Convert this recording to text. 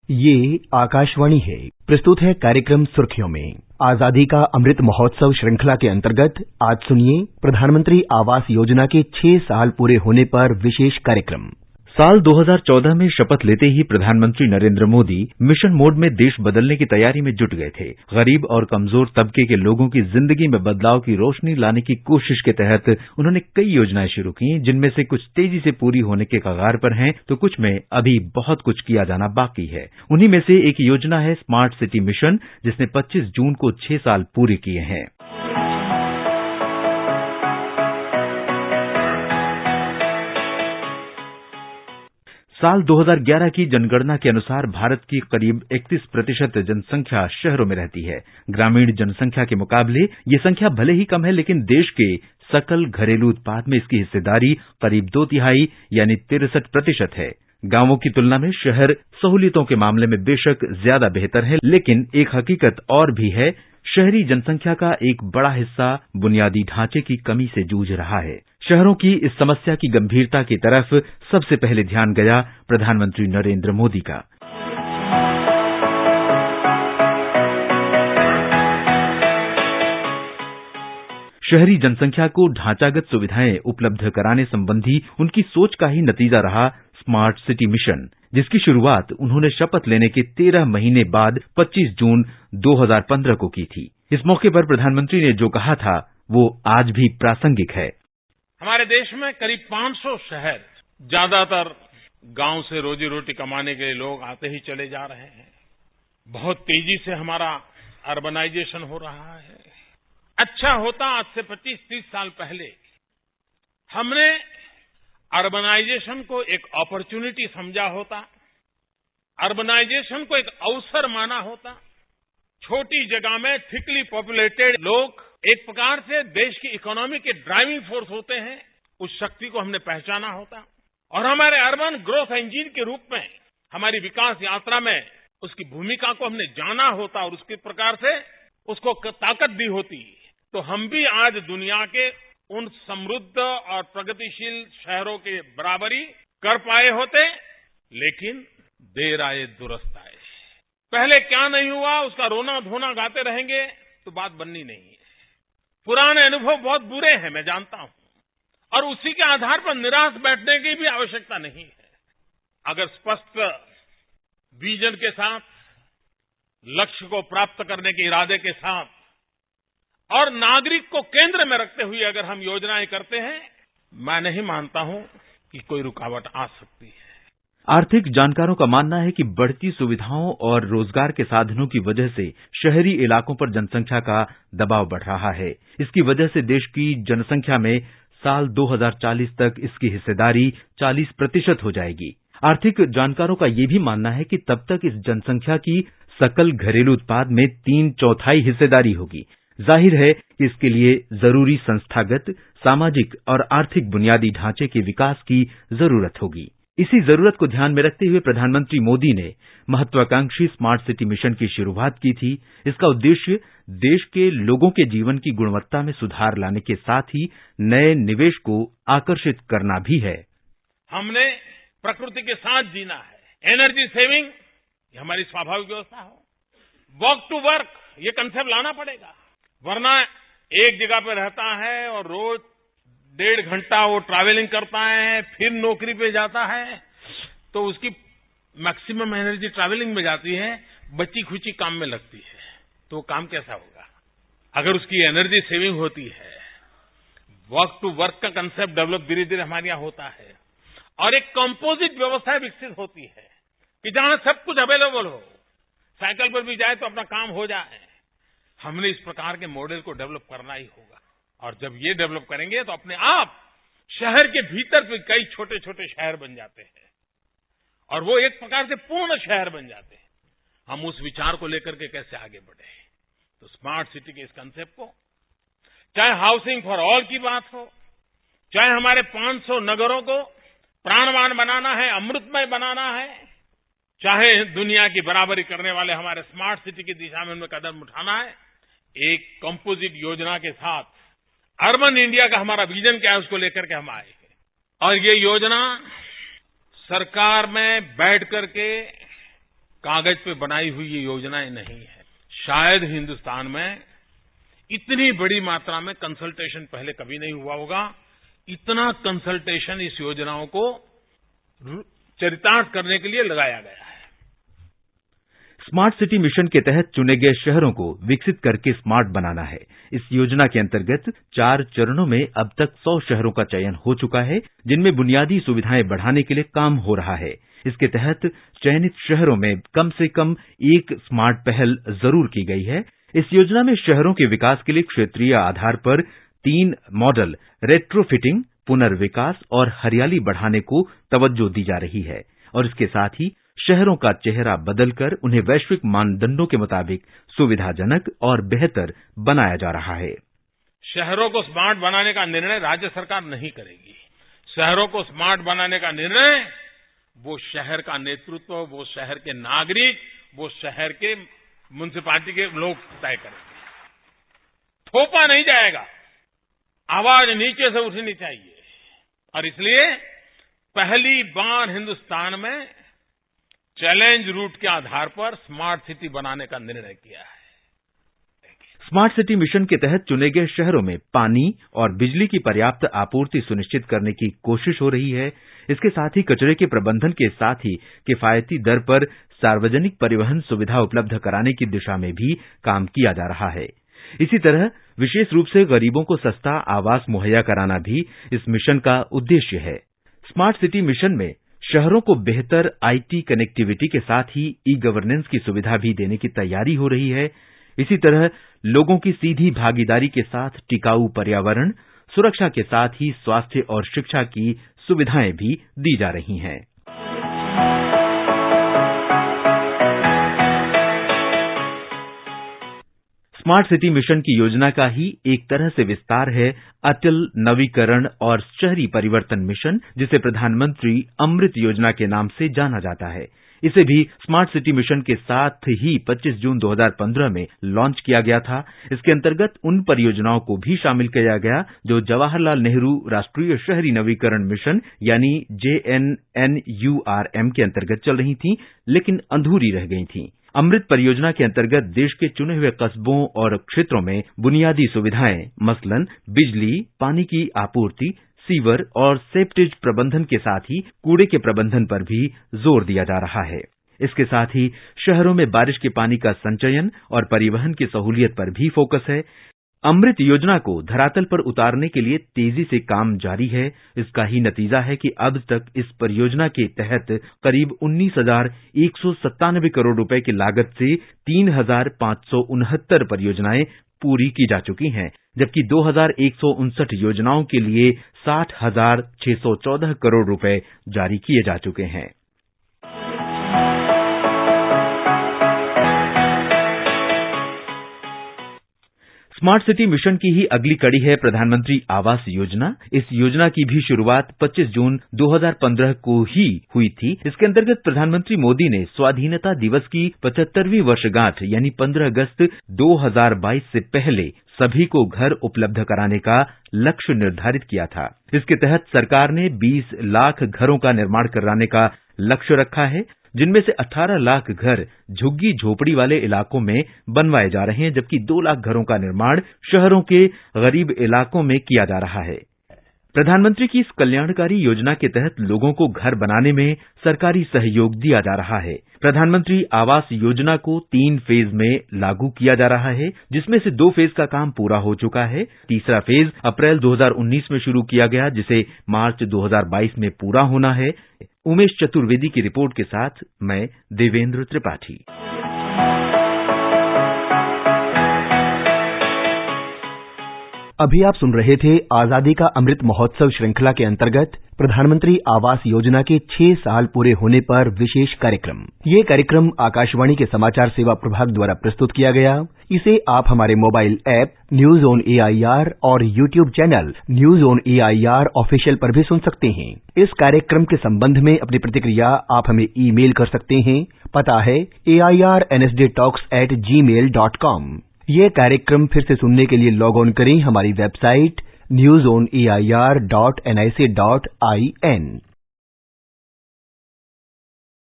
ये आकाशवाणी है। प्रस्तुत है कार्यक्रम सुर्खियों में। आजादी का अमृत महोत्सव श्रृंखला के अंतर्गत आज सुनिए प्रधानमंत्री आवास योजना के 6 साल पूरे होने पर विशेष कार्यक्रम। साल 2014 में शपथ लेते ही प्रधानमंत्री नरेंद्र मोदी मिशन मोड में देश बदलने की तैयारी में जुट गए थे। गरीब और कमजोर तबके के लोगों की जिंदगी में बदलाव की रोशनी लाने की कोशिश के तहत उन्होंने कई योजनाएं शुरू की, जिनमें से कुछ तेजी से पूरी होने के कगार पर हैं, तो कुछ में अभी बहुत कुछ किया जाना बाकी है। उन्हीं में से एक योजना है स्मार्ट सिटी मिशन, जिसने 25 जून को 6 साल पूरे किए हैं। साल 2011 की जनगणना के अनुसार भारत की करीब 31% जनसंख्या शहरों में रहती है। ग्रामीण जनसंख्या के मुकाबले ये संख्या भले ही कम है, लेकिन देश के सकल घरेलू उत्पाद में इसकी हिस्सेदारी करीब 2/3 यानी 63% है। गांवों की तुलना में शहर सहूलियतों के मामले में बेशक ज्यादा बेहतर है, लेकिन एक हकीकत और भी है, शहरी जनसंख्या का एक बड़ा हिस्सा बुनियादी ढांचे की कमी से जूझ रहा है। शहरों की इस समस्या की गंभीरता की तरफ सबसे पहले ध्यान गया प्रधानमंत्री नरेंद्र मोदी का। शहरी जनसंख्या को ढांचागत सुविधाएं उपलब्ध कराने संबंधी उनकी सोच का ही नतीजा रहा स्मार्ट सिटी मिशन, जिसकी शुरुआत उन्होंने शपथ लेने के 13 महीने बाद 25 जून 2015 को की थी। इस मौके पर प्रधानमंत्री ने जो कहा था वो आज भी प्रासंगिक है। हमारे देश में करीब 500 शहर, ज्यादातर गांव से रोजी रोटी कमाने के लिए लोग आते ही चले जा रहे हैं। बहुत तेजी से हमारा अर्बनाइजेशन हो रहा है। अच्छा होता आज से 25-30 साल पहले हमने अर्बनाइजेशन को एक अपॉर्चुनिटी समझा होता, अर्बनाइजेशन को एक अवसर माना होता। छोटी जगह में थिकली पॉपुलेटेड लोग एक प्रकार से देश की इकोनॉमी के ड्राइविंग फोर्स होते हैं, उस शक्ति को हमने पहचाना होता और हमारे अर्बन ग्रोथ इंजन के रूप में हमारी विकास यात्रा में उसकी भूमिका को हमने जाना होता और उसके प्रकार से उसको ताकत दी होती, तो हम भी आज दुनिया के उन समृद्ध और प्रगतिशील शहरों के बराबरी कर पाए होते। लेकिन देर आए दुरुस्त आए। पहले क्या नहीं हुआ उसका रोना धोना गाते रहेंगे तो बात बननी नहीं है। पुराने अनुभव बहुत बुरे हैं, मैं जानता हूं, और उसी के आधार पर निराश बैठने की भी आवश्यकता नहीं है। अगर स्पष्ट विजन के साथ, लक्ष्य को प्राप्त करने के इरादे के साथ और नागरिक को केंद्र में रखते हुए अगर हम योजनाएं करते हैं, मैं नहीं मानता हूं कि कोई रुकावट आ सकती है। आर्थिक जानकारों का मानना है कि बढ़ती सुविधाओं और रोजगार के साधनों की वजह से शहरी इलाकों पर जनसंख्या का दबाव बढ़ रहा है। इसकी वजह से देश की जनसंख्या में साल 2040 तक इसकी हिस्सेदारी 40% हो जाएगी। आर्थिक जानकारों का यह भी मानना है कि तब तक इस जनसंख्या की सकल घरेलू उत्पाद में 3/4 हिस्सेदारी होगी। जाहिर है कि इसके लिए जरूरी संस्थागत, सामाजिक और आर्थिक बुनियादी ढांचे के विकास की जरूरत होगी। इसी जरूरत को ध्यान में रखते हुए प्रधानमंत्री मोदी ने महत्वाकांक्षी स्मार्ट सिटी मिशन की शुरुआत की थी। इसका उद्देश्य देश के लोगों के जीवन की गुणवत्ता में सुधार लाने के साथ ही नए निवेश को आकर्षित करना भी है। हमने प्रकृति के साथ जीना है। एनर्जी सेविंग ये हमारी स्वाभाविक व्यवस्था हो। वॉक टू वर्क ये कंसेप्ट लाना पड़ेगा, वरना एक जगह पे रहता है और रोज 1.5 घंटा वो ट्रैवलिंग करता है, फिर नौकरी पे जाता है, तो उसकी मैक्सिमम एनर्जी ट्रैवलिंग में जाती है, बची खुची काम में लगती है, तो काम कैसा होगा? अगर उसकी एनर्जी सेविंग होती है, वर्क टू वर्क का कंसेप्ट डेवलप धीरे धीरे हमारे यहाँ होता है और एक कंपोजिट व्यवस्था विकसित होती है कि जहां सब कुछ अवेलेबल हो, साइकिल पर भी जाए तो अपना काम हो जाए। हमने इस प्रकार के मॉडल को डेवलप करना ही होगा और जब ये डेवलप करेंगे तो अपने आप शहर के भीतर भी कई छोटे छोटे शहर बन जाते हैं और वो एक प्रकार से पूर्ण शहर बन जाते हैं। हम उस विचार को लेकर के कैसे आगे बढ़े, तो स्मार्ट सिटी के इस कंसेप्ट को, चाहे हाउसिंग फॉर ऑल की बात हो, चाहे हमारे 500 नगरों को प्राणवान बनाना है, अमृतमय बनाना है, चाहे दुनिया की बराबरी करने वाले हमारे स्मार्ट सिटी की दिशा में उनमें कदम उठाना है, एक कंपोजिट योजना के साथ अर्बन इंडिया का हमारा विजन क्या है उसको लेकर के हम आए हैं। और ये योजना सरकार में बैठ करके कागज पे बनाई हुई ये योजनाएं नहीं है। शायद हिंदुस्तान में इतनी बड़ी मात्रा में कंसल्टेशन पहले कभी नहीं हुआ होगा। इतना कंसल्टेशन इस योजनाओं को चरितार्थ करने के लिए लगाया गया है। स्मार्ट सिटी मिशन के तहत चुने गए शहरों को विकसित करके स्मार्ट बनाना है। इस योजना के अंतर्गत 4 चरणों में अब तक 100 शहरों का चयन हो चुका है, जिनमें बुनियादी सुविधाएं बढ़ाने के लिए काम हो रहा है। इसके तहत चयनित शहरों में कम से कम एक स्मार्ट पहल जरूर की गई है। इस योजना में शहरों के विकास के लिए क्षेत्रीय आधार पर 3 मॉडल रेट्रोफिटिंग, पुनर्विकास और हरियाली बढ़ाने को तवज्जो दी जा रही है और इसके साथ ही शहरों का चेहरा बदलकर उन्हें वैश्विक मानदंडों के मुताबिक सुविधाजनक और बेहतर बनाया जा रहा है। शहरों को स्मार्ट बनाने का निर्णय राज्य सरकार नहीं करेगी। शहरों को स्मार्ट बनाने का निर्णय वो शहर का नेतृत्व, वो शहर के नागरिक, वो शहर के म्युनिसिपैलिटी के लोग तय करेंगे। थोपा नहीं जाएगा, आवाज नीचे से उठनी चाहिए और इसलिए पहली बार हिंदुस्तान में चैलेंज रूट के आधार पर स्मार्ट सिटी बनाने का निर्णय किया है। स्मार्ट सिटी मिशन के तहत चुने गए शहरों में पानी और बिजली की पर्याप्त आपूर्ति सुनिश्चित करने की कोशिश हो रही है। इसके साथ ही कचरे के प्रबंधन के साथ ही किफायती दर पर सार्वजनिक परिवहन सुविधा उपलब्ध कराने की दिशा में भी काम किया जा रहा है। इसी तरह विशेष रूप से गरीबों को सस्ता आवास मुहैया कराना भी इस मिशन का उद्देश्य है। स्मार्ट सिटी मिशन में शहरों को बेहतर आईटी कनेक्टिविटी के साथ ही ई गवर्नेंस की सुविधा भी देने की तैयारी हो रही है। इसी तरह लोगों की सीधी भागीदारी के साथ टिकाऊ पर्यावरण, सुरक्षा के साथ ही स्वास्थ्य और शिक्षा की सुविधाएं भी दी जा रही हैं। स्मार्ट सिटी मिशन की योजना का ही एक तरह से विस्तार है अटल नवीकरण और शहरी परिवर्तन मिशन, जिसे प्रधानमंत्री अमृत योजना के नाम से जाना जाता है। इसे भी स्मार्ट सिटी मिशन के साथ ही 25 जून 2015 में लॉन्च किया गया था। इसके अंतर्गत उन परियोजनाओं को भी शामिल किया गया जो जवाहरलाल नेहरू राष्ट्रीय शहरी नवीकरण मिशन यानी JNNURM के अंतर्गत चल रही थीं, लेकिन अधूरी रह गई थीं। अमृत परियोजना के अंतर्गत देश के चुने हुए कस्बों और क्षेत्रों में बुनियादी सुविधाएं मसलन बिजली, पानी की आपूर्ति, सीवर और सेप्टेज प्रबंधन के साथ ही कूड़े के प्रबंधन पर भी जोर दिया जा रहा है। इसके साथ ही शहरों में बारिश के पानी का संचयन और परिवहन की सहूलियत पर भी फोकस है। अमृत योजना को धरातल पर उतारने के लिए तेजी से काम जारी है। इसका ही नतीजा है कि अब तक इस परियोजना के तहत करीब 19,197 करोड़ रुपए की लागत से 3,569 परियोजनाएं पूरी की जा चुकी हैं, जबकि 2,159 योजनाओं के लिए 60,614 करोड़ रुपए जारी किए जा चुके हैं। स्मार्ट सिटी मिशन की ही अगली कड़ी है प्रधानमंत्री आवास योजना। इस योजना की भी शुरुआत 25 जून 2015 को ही हुई थी। इसके अंतर्गत प्रधानमंत्री मोदी ने स्वाधीनता दिवस की 75वीं वर्षगांठ यानी 15 अगस्त 2022 से पहले सभी को घर उपलब्ध कराने का लक्ष्य निर्धारित किया था। इसके तहत सरकार ने 20 लाख घरों का निर्माण कराने का लक्ष्य रखा है, जिनमें से 18 लाख घर झुग्गी झोपड़ी वाले इलाकों में बनवाए जा रहे हैं, जबकि 2 लाख घरों का निर्माण शहरों के गरीब इलाकों में किया जा रहा है। प्रधानमंत्री की इस कल्याणकारी योजना के तहत लोगों को घर बनाने में सरकारी सहयोग दिया जा रहा है। प्रधानमंत्री आवास योजना को 3 फेज में लागू किया जा रहा है, जिसमें से 2 फेज का काम पूरा हो चुका है। तीसरा फेज अप्रैल 2019 में शुरू किया गया, जिसे मार्च 2022 में पूरा होना है। उमेश चतुर्वेदी की रिपोर्ट के साथ मैं देवेंद्र त्रिपाठी। अभी आप सुन रहे थे आजादी का अमृत महोत्सव श्रृंखला के अंतर्गत प्रधानमंत्री आवास योजना के 6 साल पूरे होने पर विशेष कार्यक्रम। ये कार्यक्रम आकाशवाणी के समाचार सेवा प्रभाग द्वारा प्रस्तुत किया गया। इसे आप हमारे mobile app news on AIR और YouTube channel news on AIR official पर भी सुन सकते हैं। इस कार्यक्रम के संबंध में अपनी प्रतिक्रिया आप हमें ईमेल कर सकते हैं। पता है airnsdtalks@gmail.com। ये कार्यक्रम फिर से सुनने के लिए लॉग ऑन करें हमारी वेबसाइट newsonair.nic.in।